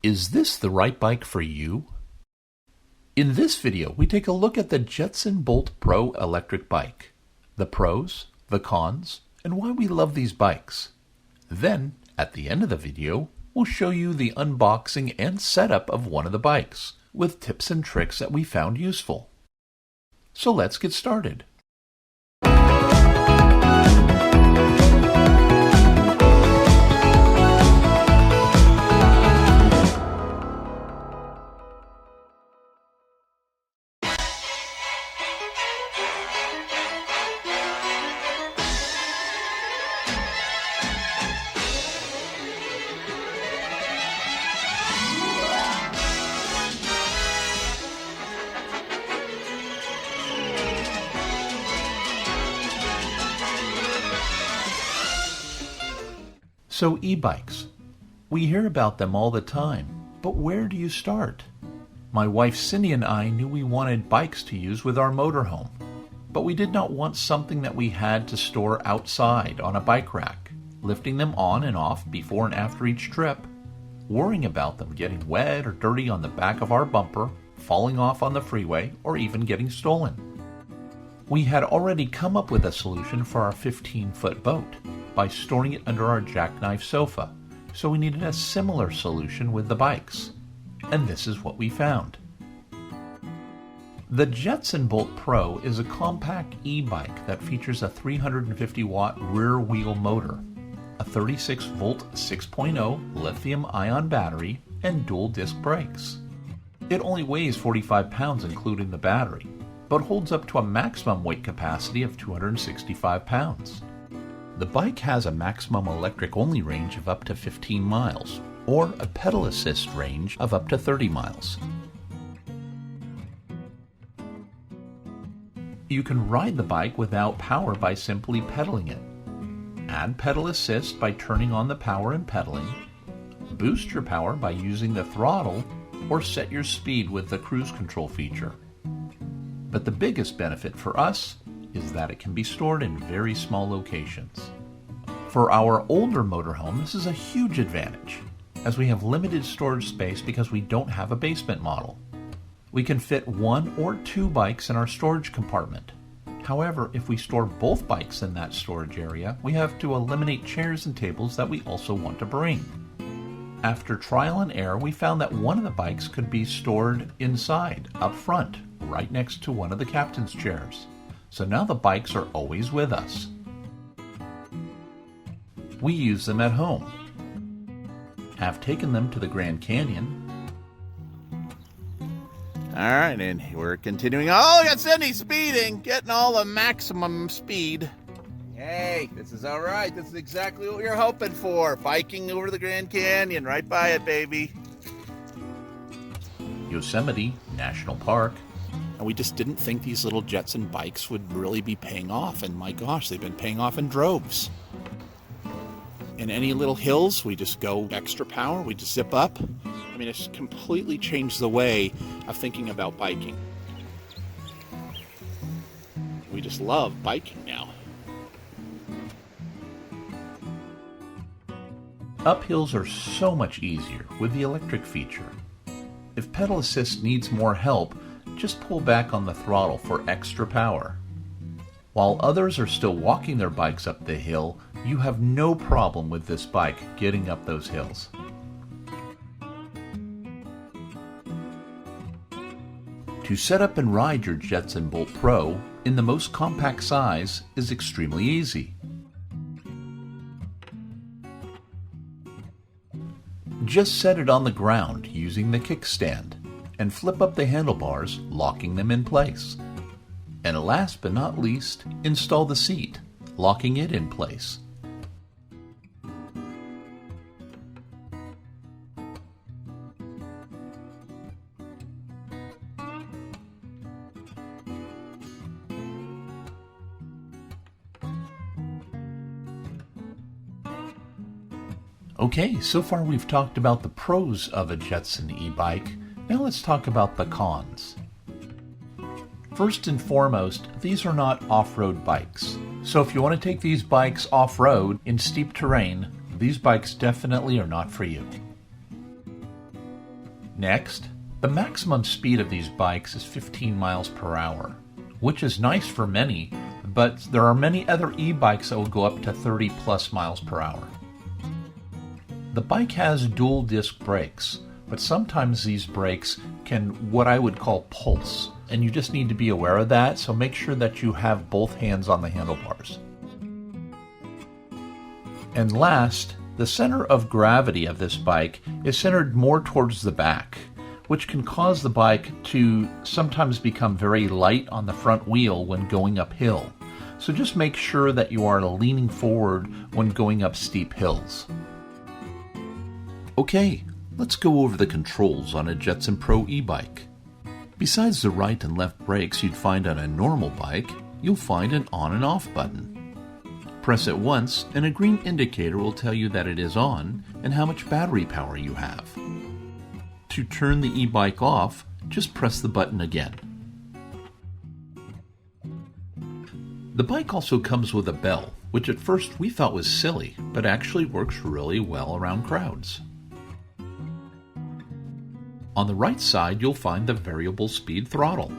Is this the right bike for you? In this video, we take a look at the Jetson Bolt Pro electric bike, the pros, the cons, and why we love these bikes. Then, at the end of the video, we'll show you the unboxing and setup of one of the bikes, with tips and tricks that we found useful. So let's get started. So e-bikes. We hear about them all the time, but where do you start? My wife Cindy and I knew we wanted bikes to use with our motorhome, but we did not want something that we had to store outside on a bike rack, lifting them on and off before and after each trip, worrying about them getting wet or dirty on the back of our bumper, falling off on the freeway, or even getting stolen. We had already come up with a solution for our 15-foot boat by storing it under our jackknife sofa, so we needed a similar solution with the bikes. And this is what we found. The Jetson Bolt Pro is a compact e-bike that features a 350-watt rear wheel motor, a 36-volt 6.0 lithium-ion battery, and dual disc brakes. It only weighs 45 pounds including the battery, but holds up to a maximum weight capacity of 265 pounds. The bike has a maximum electric-only range of up to 15 miles, or a pedal assist range of up to 30 miles. You can ride the bike without power by simply pedaling it. Add pedal assist by turning on the power and pedaling. Boost your power by using the throttle, or set your speed with the cruise control feature. But the biggest benefit for us is that it can be stored in very small locations. For our older motorhome, this is a huge advantage, as we have limited storage space because we don't have a basement model. We can fit one or two bikes in our storage compartment. However, if we store both bikes in that storage area, we have to eliminate chairs and tables that we also want to bring. After trial and error, we found that one of the bikes could be stored inside, up front, right next to one of the captain's chairs. So now the bikes are always with us. We use them at home. Have taken them to the Grand Canyon. Alright, and we're continuing. Oh, we got Cindy speeding, getting all the maximum speed. Hey, this is alright. This is exactly what we were hoping for. Biking over the Grand Canyon, right by it, baby. Yosemite National Park. And we just didn't think these little Jetson bikes would really be paying off. And my gosh, they've been paying off in droves. In any little hills, we just go extra power. We just zip up. I mean, it's completely changed the way of thinking about biking. We just love biking now. Uphills are so much easier with the electric feature. If pedal assist needs more help, just pull back on the throttle for extra power. While others are still walking their bikes up the hill, you have no problem with this bike getting up those hills. To set up and ride your Jetson Bolt Pro in the most compact size is extremely easy. Just set it on the ground using the kickstand and flip up the handlebars, locking them in place. And last but not least, install the seat, locking it in place. Okay, so far we've talked about the pros of a Jetson e-bike. Now let's talk about the cons. First and foremost, these are not off-road bikes. So if you want to take these bikes off-road in steep terrain, these bikes definitely are not for you. Next, the maximum speed of these bikes is 15 miles per hour, which is nice for many, but there are many other e-bikes that will go up to 30 plus miles per hour. The bike has dual disc brakes, but sometimes these brakes can what I would call pulse, and you just need to be aware of that, so make sure that you have both hands on the handlebars. And last, the center of gravity of this bike is centered more towards the back, which can cause the bike to sometimes become very light on the front wheel when going uphill. So just make sure that you are leaning forward when going up steep hills. Okay, let's go over the controls on a Jetson Pro e-bike. Besides the right and left brakes you'd find on a normal bike, you'll find an on and off button. Press it once and a green indicator will tell you that it is on and how much battery power you have. To turn the e-bike off, just press the button again. The bike also comes with a bell, which at first we thought was silly, but actually works really well around crowds. On the right side, you'll find the variable speed throttle.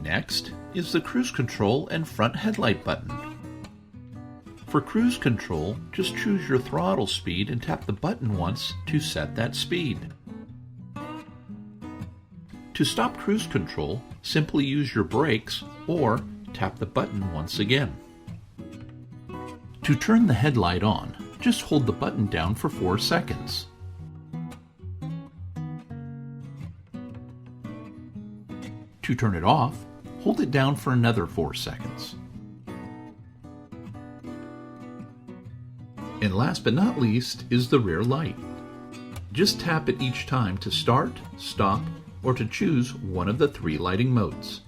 Next is the cruise control and front headlight button. For cruise control, just choose your throttle speed and tap the button once to set that speed. To stop cruise control, simply use your brakes or tap the button once again. To turn the headlight on, just hold the button down for 4 seconds. To turn it off, hold it down for another 4 seconds. And last but not least is the rear light. Just tap it each time to start, stop, or to choose one of the 3 lighting modes.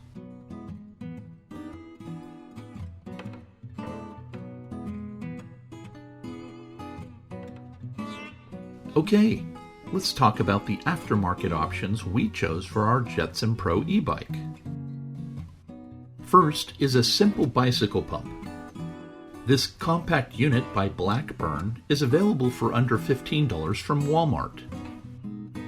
Okay, let's talk about the aftermarket options we chose for our Jetson Pro e-bike. First is a simple bicycle pump. This compact unit by Blackburn is available for under $15 from Walmart.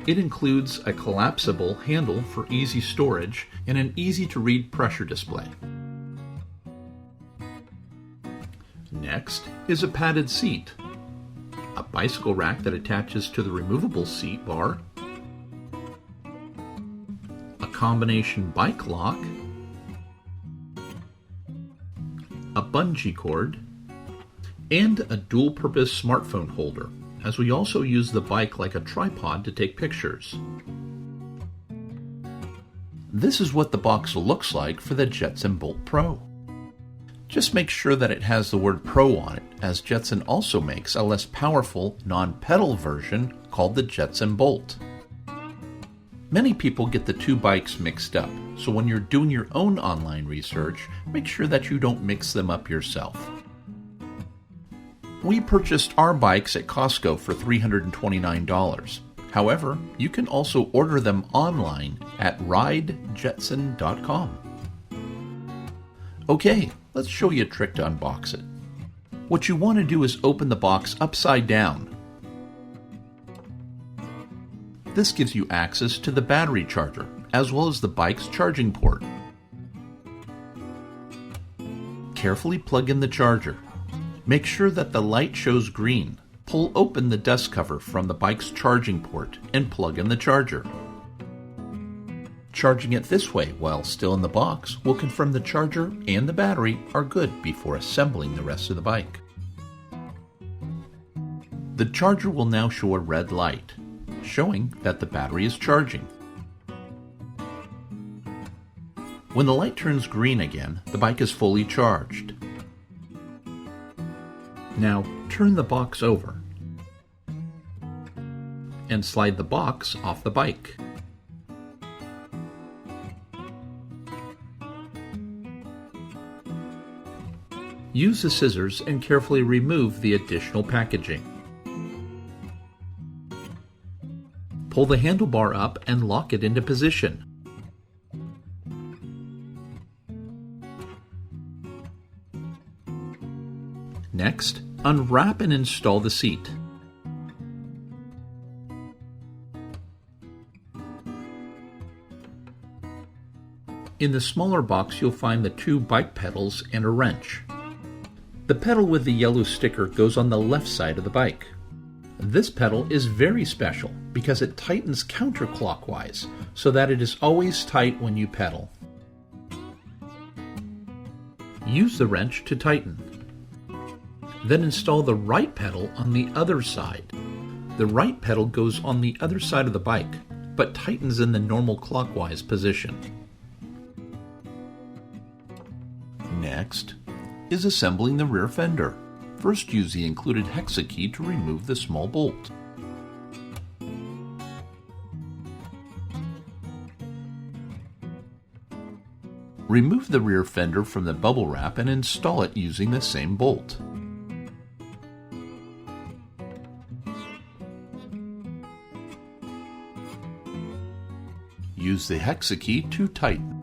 It includes a collapsible handle for easy storage and an easy-to-read pressure display. Next is a padded seat, a bicycle rack that attaches to the removable seat bar, a combination bike lock, a bungee cord, and a dual-purpose smartphone holder, as we also use the bike like a tripod to take pictures. This is what the box looks like for the Jetson Bolt Pro. Just make sure that it has the word Pro on it, as Jetson also makes a less powerful, non-pedal version called the Jetson Bolt. Many people get the 2 bikes mixed up, so when you're doing your own online research, make sure that you don't mix them up yourself. We purchased our bikes at Costco for $329. However, you can also order them online at ridejetson.com. Okay, let's show you a trick to unbox it. What you want to do is open the box upside down. This gives you access to the battery charger, as well as the bike's charging port. Carefully plug in the charger. Make sure that the light shows green. Pull open the dust cover from the bike's charging port and plug in the charger. Charging it this way while still in the box will confirm the charger and the battery are good before assembling the rest of the bike. The charger will now show a red light, showing that the battery is charging. When the light turns green again, the bike is fully charged. Now turn the box over and slide the box off the bike. Use the scissors and carefully remove the additional packaging. Pull the handlebar up and lock it into position. Next, unwrap and install the seat. In the smaller box, you'll find the 2 bike pedals and a wrench. The pedal with the yellow sticker goes on the left side of the bike. This pedal is very special because it tightens counterclockwise so that it is always tight when you pedal. Use the wrench to tighten. Then install the right pedal on the other side. The right pedal goes on the other side of the bike, but tightens in the normal clockwise position. Next is assembling the rear fender. First, use the included hexa key to remove the small bolt. Remove the rear fender from the bubble wrap and install it using the same bolt. Use the hexa key to tighten.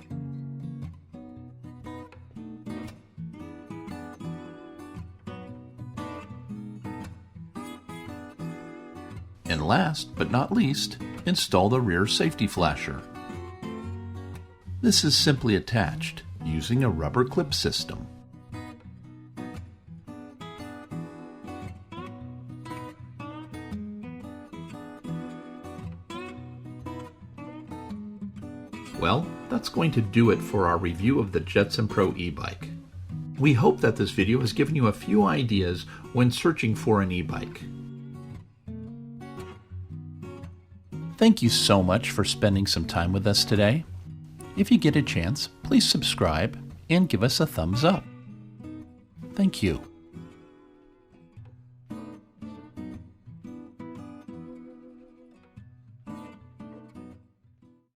And last but not least, install the rear safety flasher. This is simply attached using a rubber clip system. Well, that's going to do it for our review of the Jetson Pro e-bike. We hope that this video has given you a few ideas when searching for an e-bike. Thank you so much for spending some time with us today. If you get a chance, please subscribe and give us a thumbs up. Thank you.